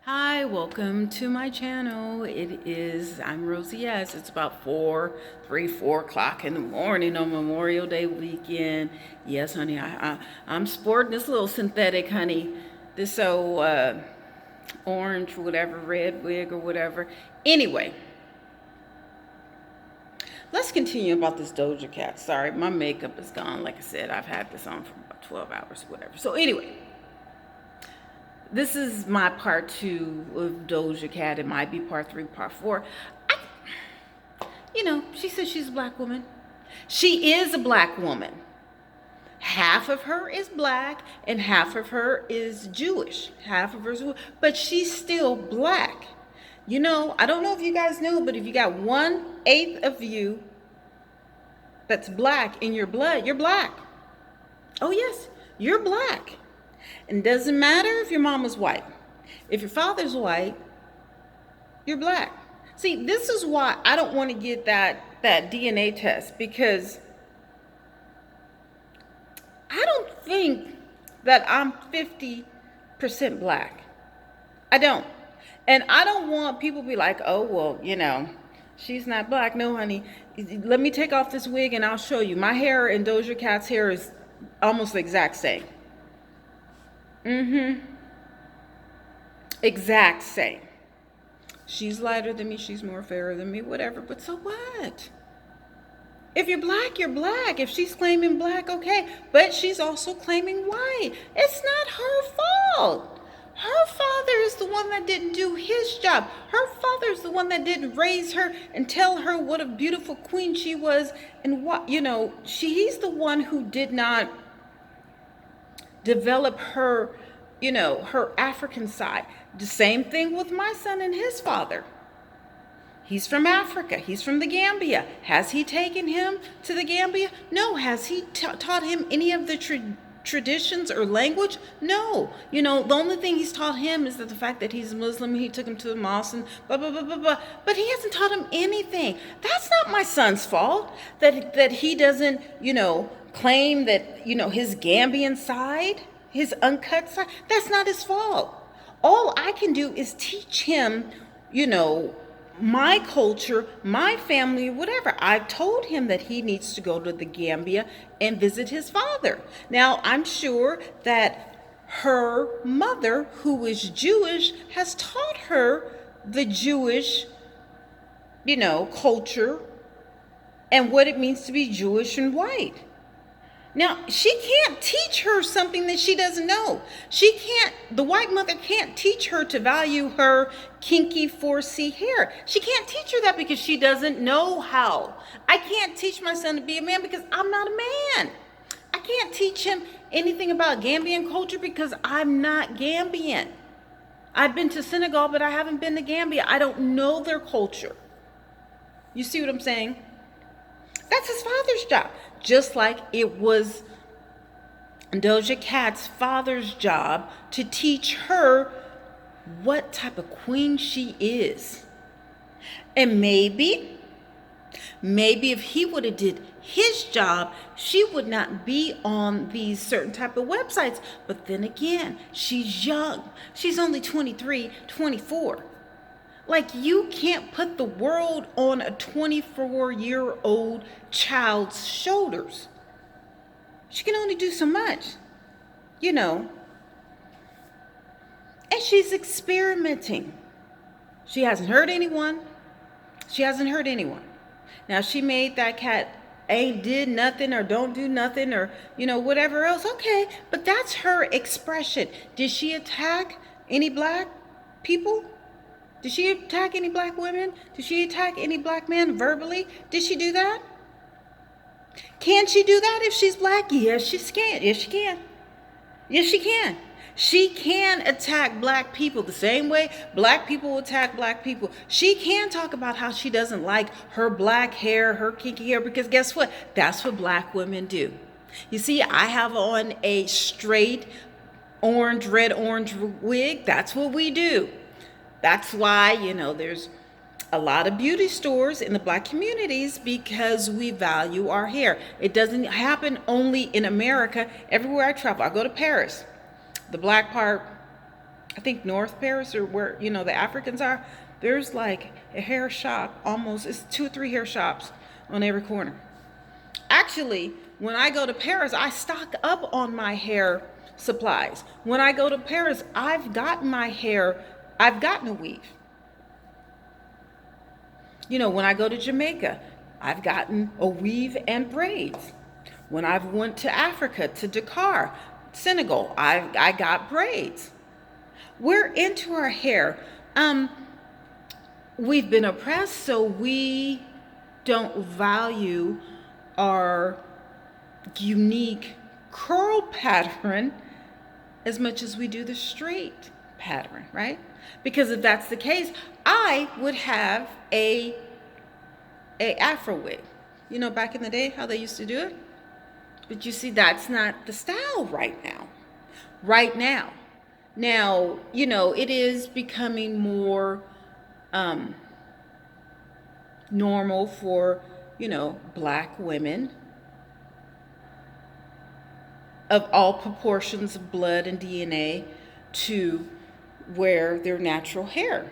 Hi, welcome to my channel. I'm Rosie S. It's about 4 o'clock in the morning on Memorial Day weekend. Yes, honey, I'm sporting this little synthetic, honey. This orange, whatever, red wig or whatever. Anyway, let's continue about this Doja Cat. Sorry, my makeup is gone. Like I said, I've had this on for about 12 hours, whatever. So anyway. This is my part 2 of Doja Cat. It might be part 3, part 4. She says she's a black woman. She is a black woman. Half of her is black and half of her is Jewish. Half of her is, but she's still black. I don't know if you guys know, but if you got 1/8 of you that's black in your blood, you're black. Oh yes, you're black. And it doesn't matter if your mama's white. If your father's white, you're black. See, this is why I don't want to get that DNA test, because I don't think that I'm 50% black. I don't. And I don't want people to be like, oh, well, she's not black. No, honey. Let me take off this wig and I'll show you. My hair and Doja Cat's hair is almost the exact same. Exact same. She's lighter than me, she's more fairer than me, whatever, but so what? If you're black, you're black. If she's claiming black, okay, but she's also claiming white. It's not her fault. Her father is the one that didn't do his job. Her father is the one that didn't raise her and tell her what a beautiful queen she was, and he's the one who did not develop her, her African side. The same thing with my son and his father. He's from Africa. He's from the Gambia. Has he taken him to the Gambia? No. Has he taught him any of the traditions or language? No. The only thing he's taught him is that the fact that he's a Muslim, he took him to the mosque and blah, blah, blah, blah, blah. But he hasn't taught him anything. That's not my son's fault that he doesn't, claim that, his Gambian side, his uncut side, that's not his fault. All I can do is teach him, my culture, my family, whatever. I've told him that he needs to go to the Gambia and visit his father. Now, I'm sure that her mother, who is Jewish, has taught her the Jewish, culture and what it means to be Jewish and white. Now, she can't teach her something that she doesn't know. The white mother can't teach her to value her kinky 4C hair. She can't teach her that because she doesn't know how. I can't teach my son to be a man because I'm not a man. I can't teach him anything about Gambian culture because I'm not Gambian. I've been to Senegal, but I haven't been to Gambia. I don't know their culture. You see what I'm saying? That's his father's job. Just like it was Doja Cat's father's job to teach her what type of queen she is. And maybe if he would have did his job, she would not be on these certain type of websites. But then again, she's young. She's only 23, 24. Like, you can't put the world on a 24-year-old child's shoulders. She can only do so much, And she's experimenting. She hasn't hurt anyone. Now, she made that cat ain't did nothing or don't do nothing or, whatever else. Okay, but that's her expression. Did she attack any black people? Did she attack any black women? Did she attack any black men verbally? Did she do that? Can she do that if she's black? Yes, she can. Yes, she can. Yes, she can. She can attack black people the same way black people attack black people. She can talk about how she doesn't like her black hair, her kinky hair, because guess what? That's what black women do. You see, I have on a straight red orange wig. That's what we do. That's why, there's a lot of beauty stores in the black communities, because we value our hair. It doesn't happen only in America. Everywhere I travel, I go to Paris. The black part I think North Paris or where, the Africans are, there's like a hair shop almost, it's 2 or 3 hair shops on every corner. Actually, when I go to Paris, I stock up on my hair supplies. When I go to Paris, I've gotten a weave. When I go to Jamaica, I've gotten a weave and braids. When I've went to Africa, to Dakar, Senegal, I got braids. We're into our hair. We've been oppressed, so we don't value our unique curl pattern as much as we do the straight pattern, right? Because if that's the case, I would have a afro wig. Back in the day, how they used to do it. But you see, that's not the style right now. Right now. Now, it is becoming more normal for, black women of all proportions of blood and DNA to wear their natural hair.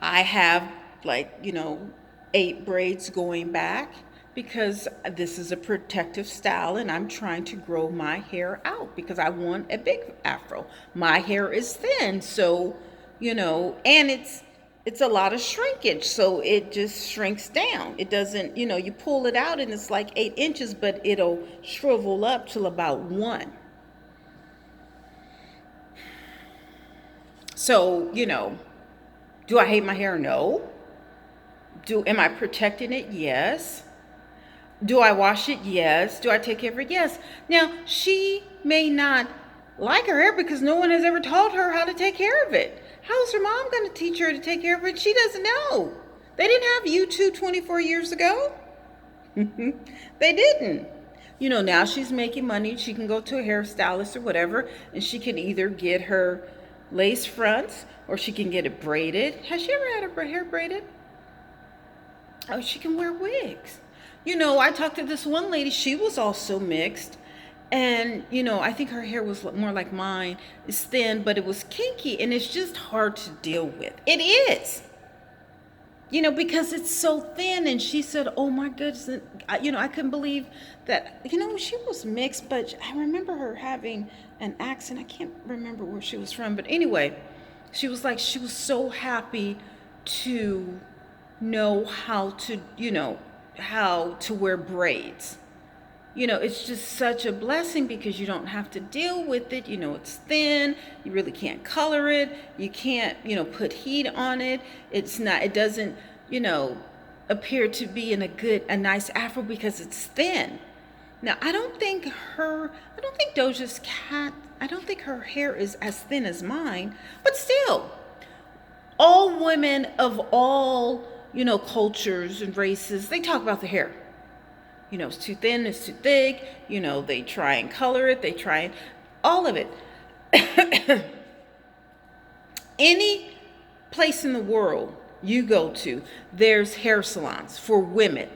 I have 8 braids going back because this is a protective style and I'm trying to grow my hair out because I want a big afro. My hair is thin, so, and it's a lot of shrinkage, so it just shrinks down. It doesn't, you pull it out and it's like 8 inches, but it'll shrivel up till about 1. So, do I hate my hair? No. Am I protecting it? Yes. Do I wash it? Yes. Do I take care of it? Yes. Now, she may not like her hair because no one has ever taught her how to take care of it. How's her mom going to teach her to take care of it? She doesn't know. They didn't have YouTube 24 years ago. They didn't. Now she's making money. She can go to a hairstylist or whatever, and she can either get her lace fronts or she can get it braided. Has she ever had her hair braided? Oh, she can wear wigs. I talked to this one lady. She was also mixed. And, I think her hair was more like mine. It's thin, but it was kinky. And it's just hard to deal with. It is. Because it's so thin. And she said, oh, my goodness. I couldn't believe that, she was mixed. But I remember her having an accent. I can't remember where she was from. But anyway, she was so happy to know how to wear braids. It's just such a blessing because you don't have to deal with it. It's thin. You really can't color it. You can't, put heat on it. It doesn't, appear to be in a nice afro because it's thin. Now, I don't think Doja's I don't think her hair is as thin as mine, but still, all women of all, cultures and races, they talk about the hair. It's too thin, it's too thick. They try and color it. They try and all of it. Any place in the world you go to, there's hair salons for women.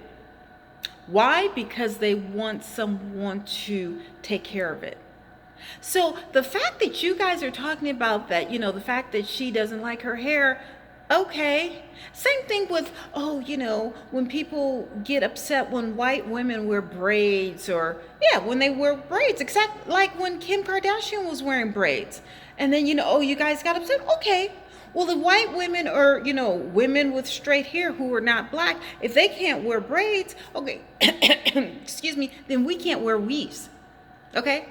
Why? Because they want someone to take care of it. So the fact that you guys are talking about that, the fact that she doesn't like her hair, okay. Same thing with, when people get upset when white women wear braids when they wear braids, except like when Kim Kardashian was wearing braids. And then, you guys got upset. Okay. Well, the white women or, women with straight hair who are not black, if they can't wear braids, okay, excuse me, then we can't wear weaves. Okay?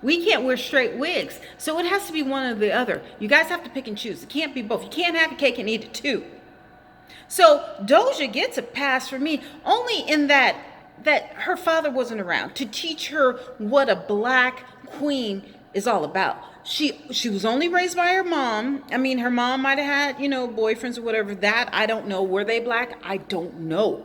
We can't wear straight wigs. So it has to be one or the other. You guys have to pick and choose. It can't be both. You can't have a cake and eat it too. So Doja gets a pass for me only in that her father wasn't around to teach her what a black queen is all about. She was only raised by her mom. I mean, her mom might have had, boyfriends or whatever. That I don't know. Were they black? I don't know.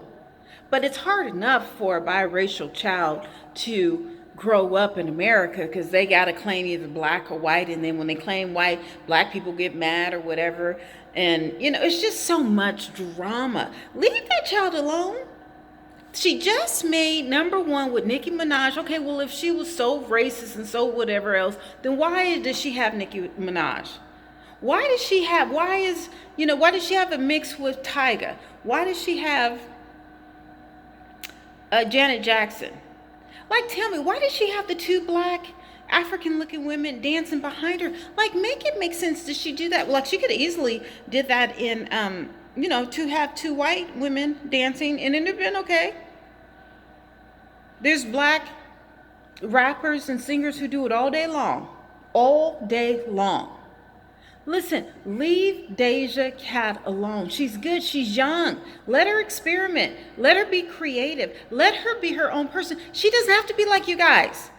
But it's hard enough for a biracial child to grow up in America because they got to claim either black or white. And then when they claim white, black people get mad or whatever. And, it's just so much drama. Leave that child alone. She just made number one with Nicki Minaj. Okay, well, if she was so racist and so whatever else, then why does she have Nicki Minaj? Why does she have, why does she have a mix with Tyga? Why does she have Janet Jackson? Like, tell me, why does she have the two black African looking women dancing behind her? Like, make it make sense. Does she do that? Like, she could easily did that in, to have two white women dancing and it would have been okay. There's black rappers and singers who do it all day long. All day long. Listen, leave Doja Cat alone. She's good. She's young. Let her experiment. Let her be creative. Let her be her own person. She doesn't have to be like you guys.